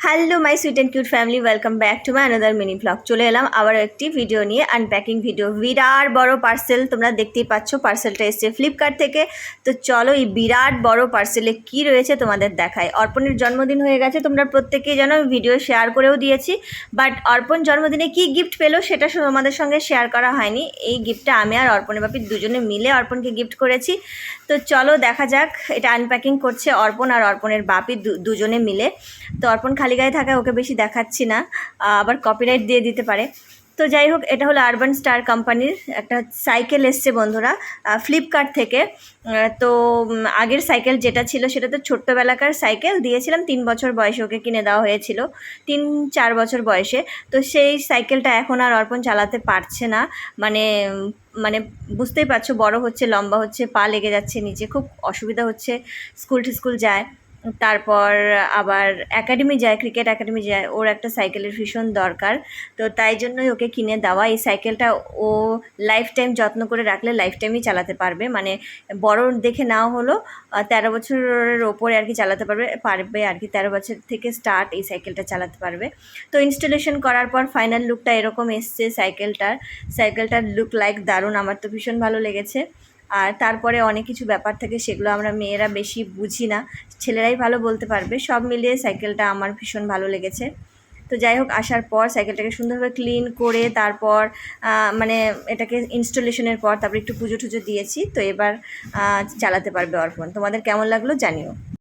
Hello my sweet and cute family, welcome back to my another mini blog. চলে এলাম আবারও একটি video নিয়ে, আনপ্যাকিং ভিডিও। বিরাট বড় পার্সেল, তোমরা দেখতেই পাচ্ছ পার্সেলটা এসছে ফ্লিপকার্ট থেকে। তো চলো এই বিরাট বড় পার্সেলে কি রয়েছে তোমাদের দেখায়। অর্পণের জন্মদিন হয়ে গেছে, তোমরা প্রত্যেকেই জানো, ভিডিও শেয়ার করেও দিয়েছি। বাট অর্পণ জন্মদিনে কি গিফট পেলো সেটা তোমাদের সঙ্গে শেয়ার করা হয়নি। এই গিফটটা আমি আর অর্পণের বাপি দুজনে মিলে অর্পণকে গিফট করেছি। তো চলো দেখা যাক, এটা আনপ্যাকিং করছে অর্পণ আর অর্পণের বাপি দুজনে মিলে। তো অর্পণ খালি গায়ে থাকায় ওকে বেশি দেখাচ্ছি না, আবার কপিরাইট দিয়ে দিতে পারে। তো যাই হোক, এটা হলো আরবান স্টার কোম্পানির একটা সাইকেল এসছে বন্ধুরা ফ্লিপকার্ট থেকে। তো আগের সাইকেল যেটা ছিল সেটা তো ছোট্টবেলাকার সাইকেল দিয়েছিলাম, 3 বছর বয়সে ওকে কিনে দেওয়া হয়েছিল, 3-4 বছর বয়সে। তো সেই সাইকেলটা এখন আর অর্পণ চালাতে পারছে না। মানে মানে বুঝতেই পারছো, বড় হচ্ছে, লম্বা হচ্ছে, পা লেগে যাচ্ছে নিচে, খুব অসুবিধা হচ্ছে। স্কুল যায়, তারপর আবার একাডেমি যায়, ক্রিকেট একাডেমি যায়, ওর একটা সাইকেলের ভীষণ দরকার। তো তাই জন্যই ওকে কিনে দেওয়া। এই সাইকেলটা ও লাইফ টাইম যত্ন করে রাখলে লাইফ টাইমই চালাতে পারবে, মানে বড় দেখে নাও হলো 13 বছরের ওপরে আর কি চালাতে পারবে আর কি, 13 বছর থেকে স্টার্ট এই সাইকেলটা চালাতে পারবে। তো ইনস্টলেশন করার পর ফাইনাল লুকটা এরকম এসছে সাইকেলটার লুক লাইক দারুণ, আমার তো ভীষণ ভালো লেগেছে। আর তারপরে অনেক কিছু ব্যাপার থাকে, সেগুলো আমরা মেয়েরা বেশি বুঝি না, ছেলেরাই ভালো বলতে পারবে। সব মিলিয়ে সাইকেলটা আমার ভীষণ ভালো লেগেছে। তো যাই হোক, আসার পর সাইকেলটাকে সুন্দরভাবে ক্লিন করে তারপর মানে এটাকে ইনস্টলেশনের পর তারপর একটু পুজো টুজো দিয়েছি। তো এবার চালাতে পারবে অর্পণ। তোমাদের কেমন লাগলো জানিও।